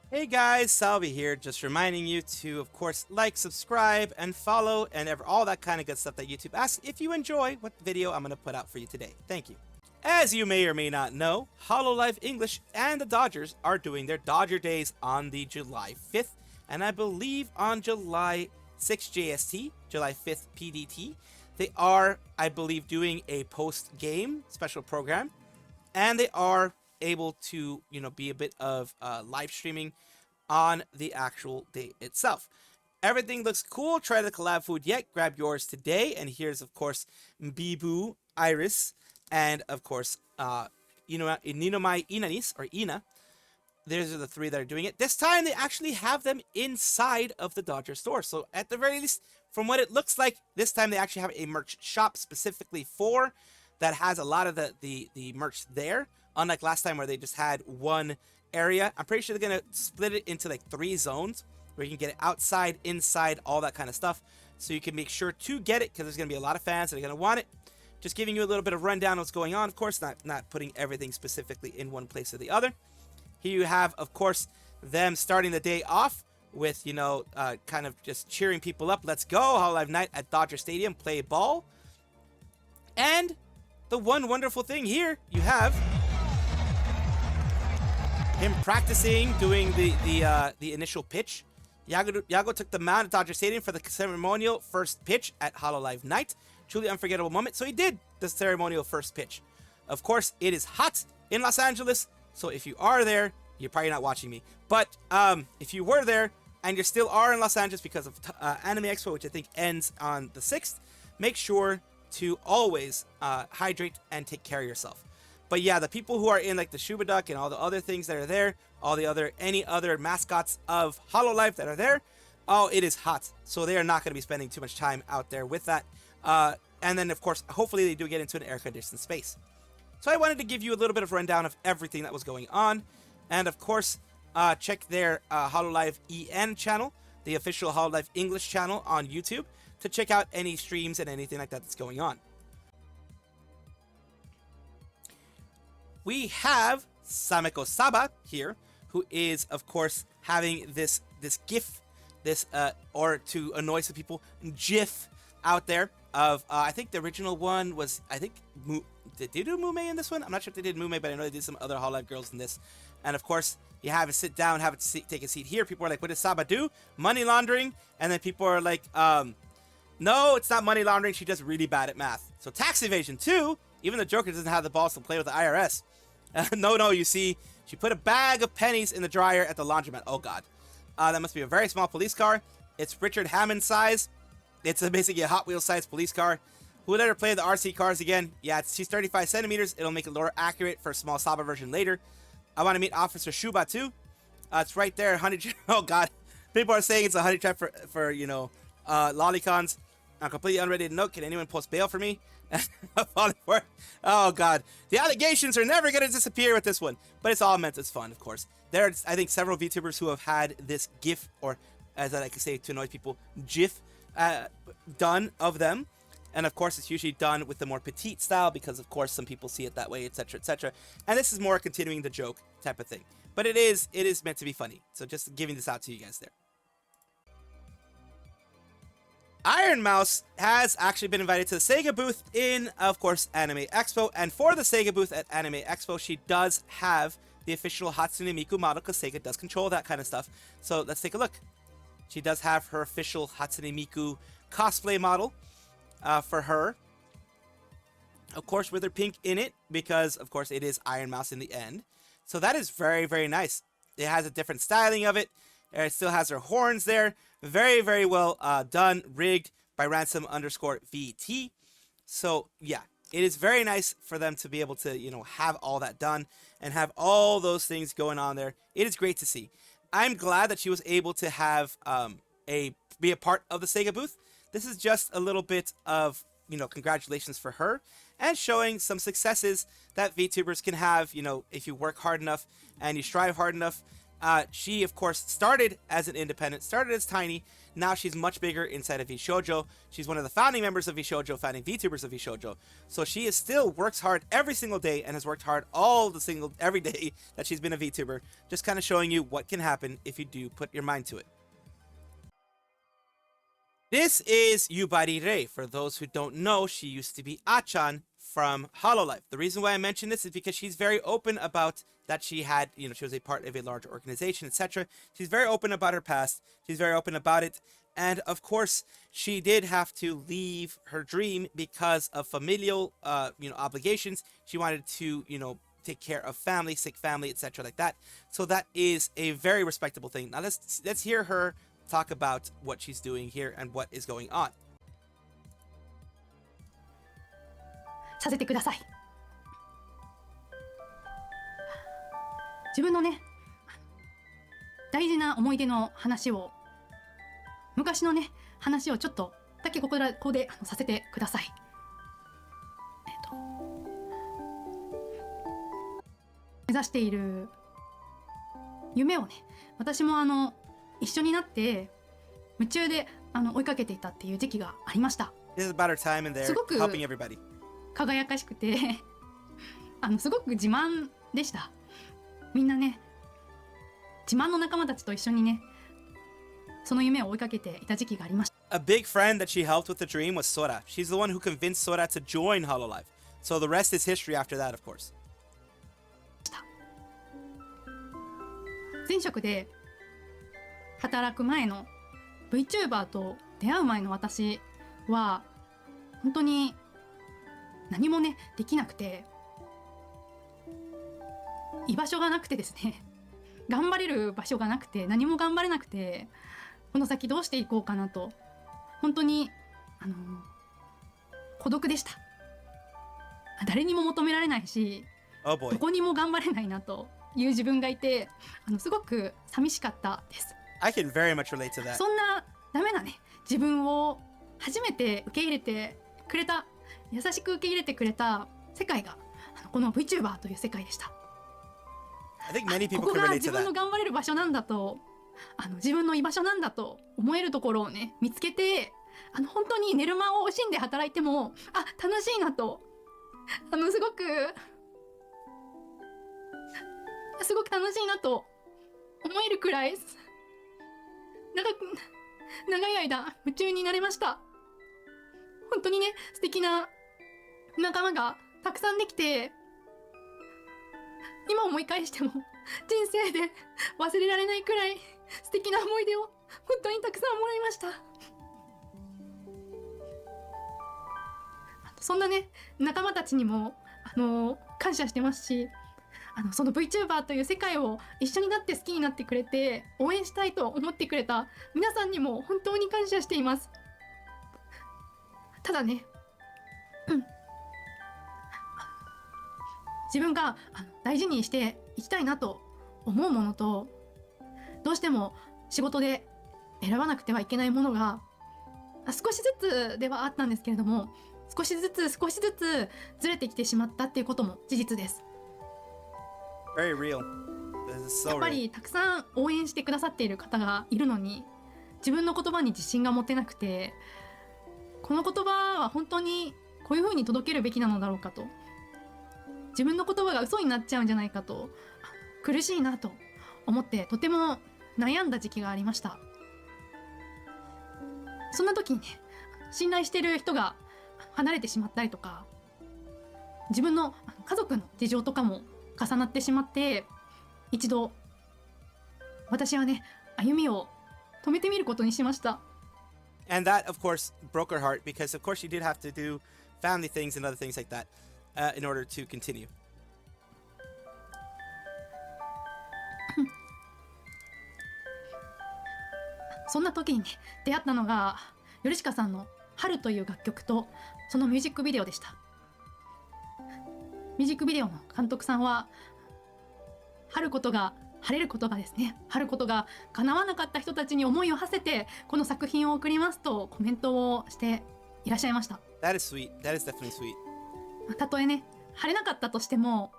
Hey guys, Salvi here, just reminding you to, of course, like, subscribe, and follow, and all that kind of good stuff that YouTube asks if you enjoy what video I'm going to put out for you today. Thank you. As you may or may not know, Hololive English and the Dodgers are doing their Dodger Days on the July 5th, and I believe on July 6th JST, July 5th PDT, they are, I believe, doing a post-game special program, and they are able to, be a bit of live streaming on the actual day itself. Everything looks cool. Try the collab food yet. Grab yours today. And here's, of course, Bibu, Iris, and, of course, Ninomai Inanis, or Ina. Those are the three that are doing it. This time, they actually have them inside of the Dodger store. So, at the very least, from what it looks like, this time they actually have a merch shop specifically for that has a lot of the merch there. Unlike last time where they just had one area. I'm pretty sure they're going to split it into like 3 zones where you can get it outside, inside, all that kind of stuff. So you can make sure to get it because there's going to be a lot of fans that are going to want it. Just giving you a little bit of rundown of what's going on. Of course, not putting everything specifically in one place or the other. Here you have, of course, them starting the day off with, kind of just cheering people up. Let's go. Hololive Night at Dodger Stadium. Play ball. And the one wonderful thing here, you have him practicing doing the initial pitch. Yagoo took the mound at Dodger Stadium for the ceremonial first pitch at Hololive Night. Truly unforgettable moment. So he did the ceremonial first pitch. Of course, it is hot in Los Angeles. So if you are there, you're probably not watching me. But if you were there and you still are in Los Angeles because of Anime Expo, which I think ends on the 6th, make sure to always hydrate and take care of yourself. But yeah, the people who are in like the Shuba Duck and all the other things that are there, any other mascots of Hololive that are there, oh, it is hot. So they are not going to be spending too much time out there with that. And then, of course, hopefully they do get into an air-conditioned space. So I wanted to give you a little bit of rundown of everything that was going on. And, of course, check their Hololive EN channel, the official Hololive English channel on YouTube, to check out any streams and anything like that that's going on. We have Sameko Saba here, who is, of course, having this GIF, or to annoy some people, GIF out there of, I think the original one was, did they do Mume in this one? I'm not sure if they did Mume, but I know they did some other Hololive girls in this. And, of course, you have it sit down, have it take a seat here. People are like, what did Saba do? Money laundering. And then people are like, no, it's not money laundering. She's just really bad at math. So tax evasion, too. Even the Joker doesn't have the balls to play with the IRS. No, you see, she put a bag of pennies in the dryer at the laundromat. Oh, God. That must be a very small police car. It's Richard Hammond size. It's basically a Hot Wheels size police car. Who would ever play the RC cars again? Yeah, she's 35 centimeters. It'll make it more accurate for a small Saba version later. I want to meet Officer Shuba, too. It's right there. Oh, God. People are saying it's a honey trap for lolicons. On a completely unrelated note, can anyone post bail for me? Oh, God. The allegations are never going to disappear with this one. But it's all meant as fun, of course. There are, I think, several VTubers who have had this GIF, or as I like to say to annoy people, GIF, done of them. And, of course, it's usually done with the more petite style because, of course, some people see it that way, etc., etc. And this is more continuing the joke type of thing. But it is meant to be funny. So just giving this out to you guys there. Ironmouse has actually been invited to the Sega booth in, of course, Anime Expo. And for the Sega booth at Anime Expo, she does have the official Hatsune Miku model because Sega does control that kind of stuff. So let's take a look. She does have her official Hatsune Miku cosplay model for her. Of course, with her pink in it because, of course, it is Ironmouse in the end. So that is very, very nice. It has a different styling of it. It still has her horns there. Very, very well done, rigged by ransom_VT. So, yeah, it is very nice for them to be able to, have all that done and have all those things going on there. It is great to see. I'm glad that she was able to have be a part of the Sega booth. This is just a little bit of, congratulations for her and showing some successes that VTubers can have, if you work hard enough and you strive hard enough. She, of course, started as an independent, started as tiny. Now she's much bigger inside of VShojo. She's one of the founding members of VShojo, founding Vtubers of VShojo. So she is still works hard every single day and has worked hard every day that she's been a VTuber. Just kind of showing you what can happen if you do put your mind to it. This is Yubarire. For those who don't know, she used to be Achan from Hololive. The reason why I mention this is because she's very open about that she had, she was a part of a larger organization, etc. She's very open about her past. She's very open about it. And of course, she did have to leave her dream because of familial, obligations. She wanted to, take care of family, sick family, etc. like that. So that is a very respectable thing. Now let's hear her talk about what she's doing here and what is going on. させてください。自分のね、大事な思い出の話を、昔のね、話をちょっとだけここでさせてください。目指している夢をね、私も一緒になって夢中で追いかけていたっていう時期がありました。すごく輝かしくてすごく自慢でした。みんなね、自慢の仲間たちと一緒にね、その夢を追いかけていた時期がありました。A big friend that she helped with the dream was Sora. She's the one who convinced Sora to join Hololive. So the rest is history after that, of course. 前職で働く前の VTuber と出会う前の私は本当に何もねできなくて、居場所がなくてですね、頑張れる場所がなくて、何も頑張れなくて、この先どうしていこうかなと、本当に孤独でした。誰にも求められないし、どこにも頑張れないなという自分がいて、すごく寂しかったです。I can very much relate to that. そんなダメなね、自分を初めて受け入れてくれた、優しく受け入れてくれた世界がこの VTuber という世界でした。ここが自分の頑張れる場所なんだと、自分の居場所なんだと思えるところをね見つけて、本当に寝る間を惜しんで働いても楽しいなと、すごく楽しいなと思えるくらい長い間夢中になれました。本当にね、素敵な仲間がたくさんできて、今思い返しても人生で忘れられないくらい素敵な思い出を本当にたくさんもらいました。そんなね仲間たちにも感謝してますし、その VTuber という世界を一緒になって好きになってくれて応援したいと思ってくれた皆さんにも本当に感謝しています。ただね、自分が大事にしていきたいなと思うものと、どうしても仕事で選ばなくてはいけないものが少しずつではあったんですけれども、少しずつずれてきてしまったっていうことも事実です。Very real. This is so real. やっぱりたくさん応援してくださっている方がいるのに、自分の言葉に自信が持てなくて、この言葉は本当にこういう風に届けるべきなのだろうかと、自分の言葉が嘘になっちゃうんじゃないかと、苦しいなと思ってとても悩んだ時期がありました。そんな時にね、信頼している人が離れてしまったりとか、自分の家族の事情とかも重なってしまって、一度私はね歩みを止めてみることにしました。And that, of course, broke her heart because, of course, she did have to do family things and other things like that in order to continue. そんな時にね出会ったのがヨルシカさんの「春」という楽曲とそのミュージックビデオでした。ミュージックビデオの監督さんは、晴れることがですね、晴れることが叶わなかった人たちに思いを馳せてこの作品を送りますとコメントをしていらっしゃいました。 That is sweet. That is definitely sweet. たとえね晴れなかったとしても、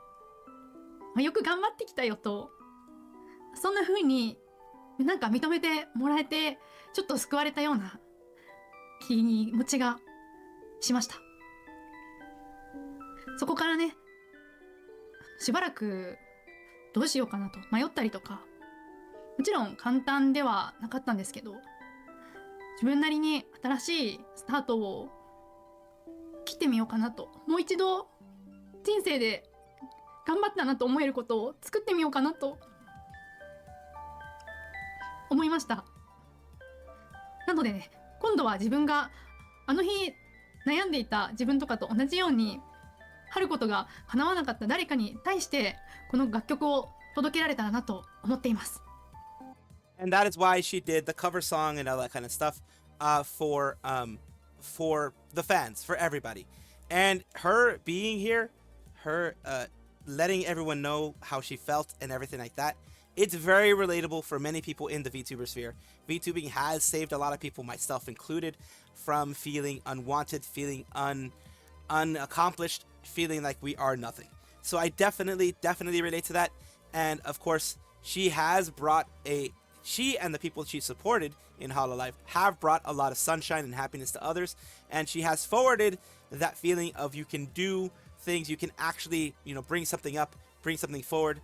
よく頑張ってきたよと、そんな風になんか認めてもらえてちょっと救われたような気持ちがしました。そこからねしばらくどうしようかなと迷ったりとか、もちろん簡単ではなかったんですけど、自分なりに新しいスタートを切ってみようかなと、もう一度人生で頑張ったなと思えることを作ってみようかなと思いました。なのでね、今度は自分があの日悩んでいた自分とかと同じように、あることが叶わなかった誰かに対してこの楽曲を届けられたらなと思っています。And that is why she did the cover song and all that kind of stuff for the fans, for everybody. And her being here, her letting everyone know how she felt and everything like that, it's very relatable for many people in the VTuber sphere. VTubing has saved a lot of people, myself included, from feeling unwanted, feeling unaccomplished, feeling like we are nothing. So I definitely relate to that. And of course, she and the people she supported in Hololive have brought a lot of sunshine and happiness to others. And she has forwarded that feeling of you can do things, you can actually, bring something up, bring something forward,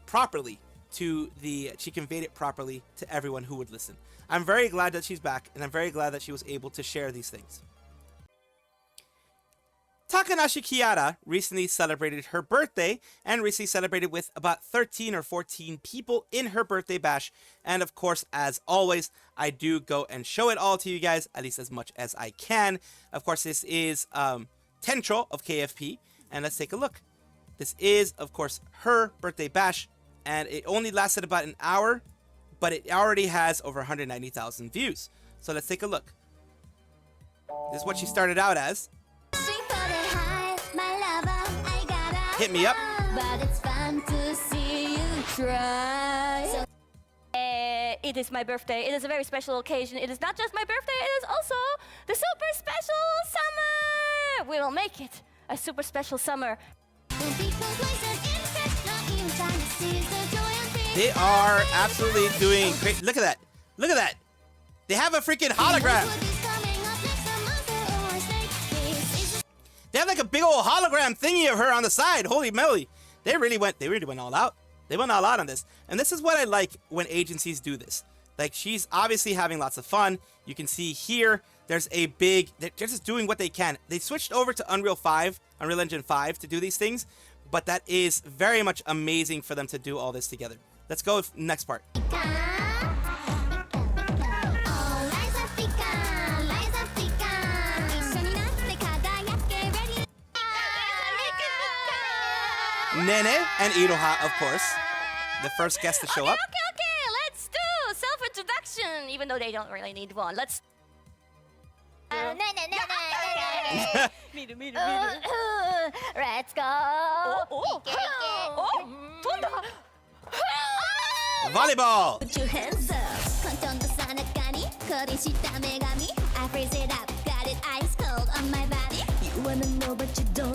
properly she conveyed it properly to everyone who would listen. I'm very glad that she's back, and I'm very glad that she was able to share these things. Takanashi Kiara recently celebrated her birthday and recently celebrated with about 13 or 14 people in her birthday bash. And of course, as always, I do go and show it all to you guys, at least as much as I can. Of course, this is Tentro of KFP, and let's take a look. This is, of course, her birthday bash, and it only lasted about an hour, but it already has over 190,000 views. So let's take a look. This is what she started out as. Hit me up. But it's fun to see you try. It is my birthday. It is a very special occasion. It is not just my birthday, it is also the super special summer. We will make it a super special summer. They are absolutely doing great. Look at that. Look at that. They have a freaking hologram. They have like a big old hologram thingy of her on the side. Holy moly. They really went all out. They went all out on this. And this is what I like when agencies do this. Like, she's obviously having lots of fun. You can see here, they're just doing what they can. They switched over to Unreal Engine 5 to do these things, but that is very much amazing for them to do all this together. Let's go with next part. Nene and Iroha, of course, the first guest to show up. Okay, let's do self-introduction, even though they don't really need one. Let's... Let's go. Volleyball. Put your hands up. I freeze it up, got it ice cold on my body. You wanna know but you don't.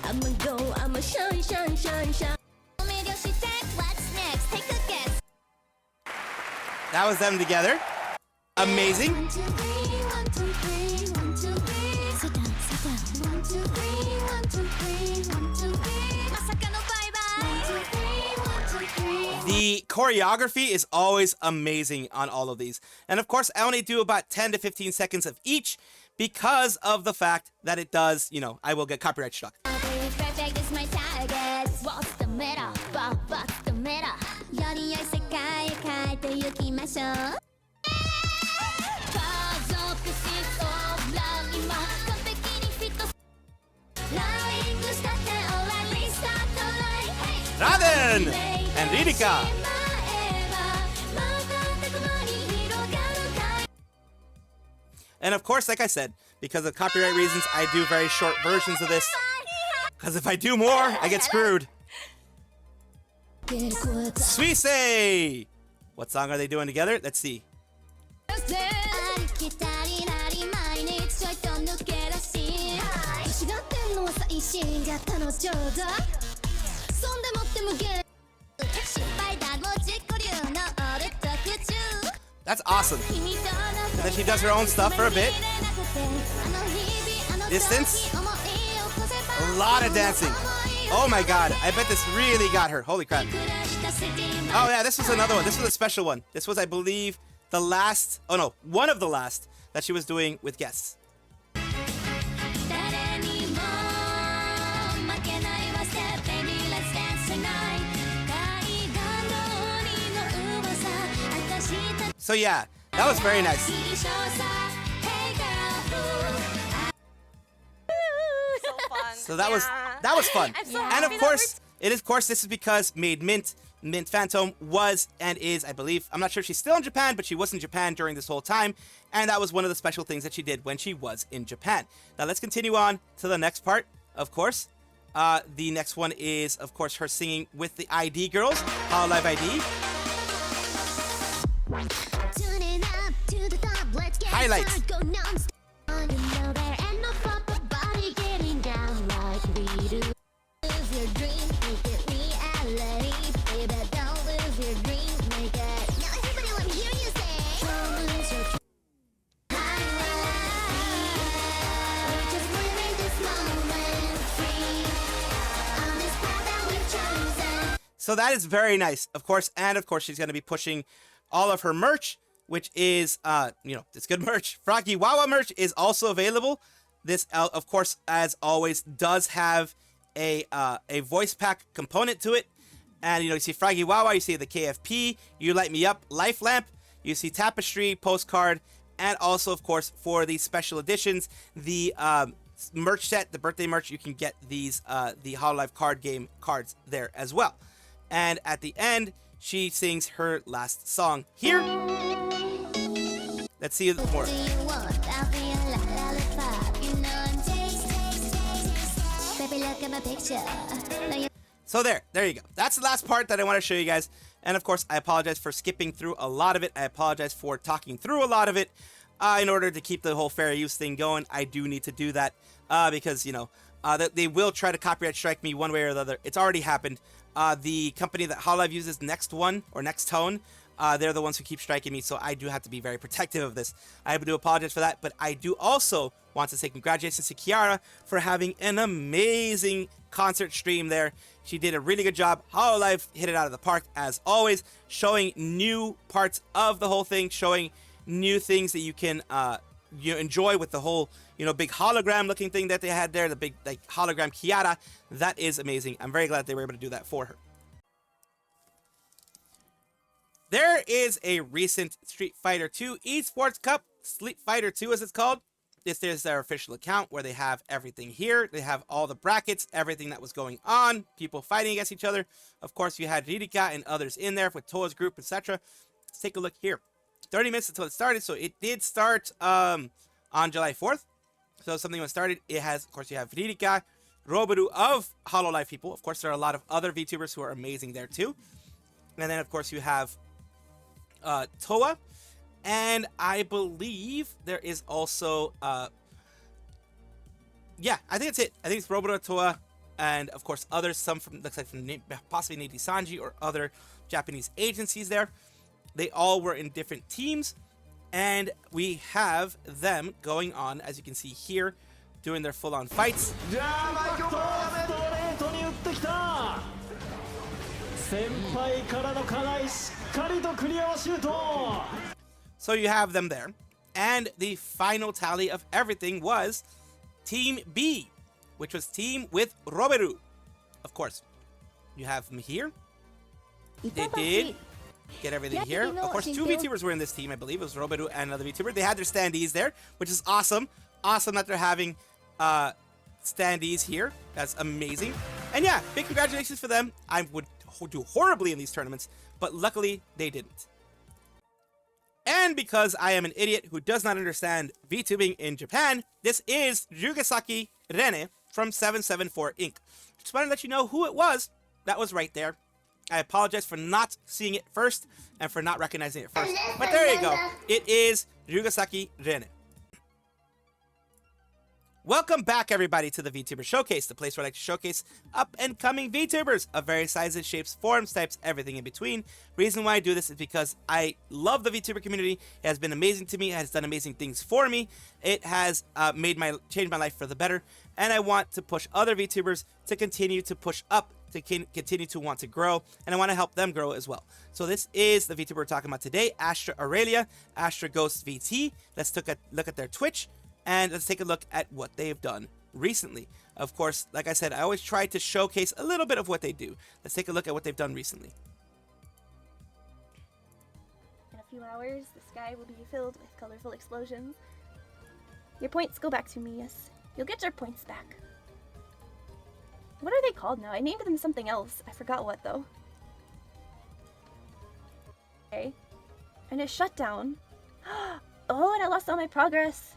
I'ma go, I'ma shine. What's next? Take a guess. That was them together. Amazing. 1, 2, 3, 1, 2, 3, 1, 2, 3. Sit down. 1, 2, 3, 1, 2, 3, 1, 2, 3. Masaka no bye-bye. 1, 2, 3, 1, 2, 3. The choreography is always amazing on all of these. And of course, I only do about 10 to 15 seconds of each because of the fact that it does, I will get copyright struck. Perfect is my target. What's the matter? What's the matter? より良い世界へ変えてゆきましょう。家族シストラ今完璧にフィット。ライングしたって Alright, restart the line. Raden and Ririka. And of course, like I said, because of copyright reasons, I do very short versions of this. Because if I do more, I get screwed. Suisei! What song are they doing together? Let's see. That's awesome. And then she does her own stuff for a bit. Distance. A lot of dancing. Oh my god, I bet this really got her. Holy crap. Oh yeah, this was another one. This was a special one. This was, I believe, the last, oh no, one of the last that she was doing with guests. So yeah, that was very nice. So fun. So that was fun. I'm so And happy of that course, this is because Made Mint Phantom was and is, I believe, I'm not sure if she's still in Japan, but she was in Japan during this whole time, and that was one of the special things that she did when she was in Japan. Now let's continue on to the next part, of course. The next one is, of course, her singing with the ID girls, Hololive ID. Highlights. So that is very nice, of course, and of course she's going to be pushing all of her merch, which is, it's good merch. Froggy Wawa merch is also available. This, of course, as always, does have a voice pack component to it. And, you see Froggy Wawa, you see the KFP, You Light Me Up, Life Lamp, you see Tapestry, Postcard, and also, of course, for the special editions, the merch set, the birthday merch, you can get these, the Hololive card game cards there as well. And at the end, she sings her last song here. Let's see more. So there you go. That's the last part that I want to show you guys. And of course, I apologize for skipping through a lot of it. I apologize for talking through a lot of it. In order to keep the whole fair use thing going, I do need to do that because, they will try to copyright strike me one way or the other. It's already happened. The company that Hololive uses, Next Tone, they're the ones who keep striking me, so I do have to be very protective of this. I do apologize for that, but I do also want to say congratulations to Kiara for having an amazing concert stream there. She did a really good job. Hololive hit it out of the park, as always, showing new parts of the whole thing, showing new things that you can enjoy with the whole, big hologram looking thing that they had there, the big hologram Kiara. That is amazing. I'm very glad they were able to do that for her. There is a recent Street Fighter 2 Esports Cup, Street Fighter 2 as it's called. This is their official account where they have everything here. They have all the brackets, everything that was going on, people fighting against each other. Of course, you had Ririka and others in there with Toa's group, etc. Let's take a look here. 30 minutes until it started, so it did start on July 4th. So something was started. It has, of course, you have Ririka, Roboru of Hololive people. Of course, there are a lot of other VTubers who are amazing there too. And then, of course, you have Toa. And I believe there is also, I think it's it. I think it's Roboru, Toa, and of course others, some from, looks like from possibly nijisanji or other Japanese agencies there. They all were in different teams, and we have them going on, as you can see here, doing their full-on fights. So you have them there, and the final tally of everything was Team B, which was team with Roboru. Of course, you have them here. They did get everything here. Of course, two VTubers were in this team, I believe. It was Roboru and another VTuber. They had their standees there, which is awesome. Awesome that they're having standees here. That's amazing. And yeah, big congratulations for them. I would do horribly in these tournaments, but luckily they didn't. And because I am an idiot who does not understand VTubing in Japan, this is Ryugasaki Rene from 774 Inc. Just want to let you know who it was that was right there. I apologize for not seeing it first and for not recognizing it first. But there you go. It is Ryugasaki Rene. Welcome back, everybody, to the VTuber Showcase, the place where I like to showcase up-and-coming VTubers of various sizes, shapes, forms, types, everything in between. Reason why I do this is because I love the VTuber community. It has been amazing to me. It has done amazing things for me. It has changed my life for the better, and I want to push other VTubers to continue to push up, to continue to want to grow, and I want to help them grow as well. So this is the VTuber we're talking about today, Astra Aurelia, Astra Ghost VT. Let's take a look at their Twitch. And let's take a look at what they've done recently. Of course, like I said, I always try to showcase a little bit of what they do. Let's take a look at what they've done recently. In a few hours, the sky will be filled with colorful explosions. Your points go back to me, yes. You'll get your points back. What are they called now? I named them something else. I forgot what, though. Okay. And a shutdown. Oh, and I lost all my progress.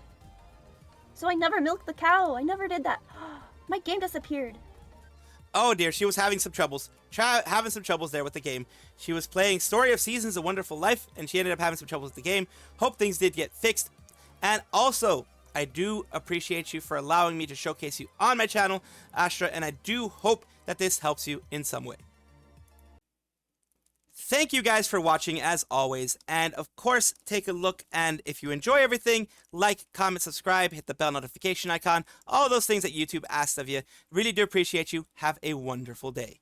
So I never milked the cow. I never did that. My game disappeared. Oh dear, she was having some troubles. Having some troubles there with the game. She was playing Story of Seasons, A Wonderful Life, and she ended up having some troubles with the game. Hope things did get fixed. And also, I do appreciate you for allowing me to showcase you on my channel, Astra, and I do hope that this helps you in some way. Thank you guys for watching, as always, and of course, take a look, and if you enjoy everything, like, comment, subscribe, hit the bell notification icon, all those things that YouTube asks of you. Really do appreciate you. Have a wonderful day.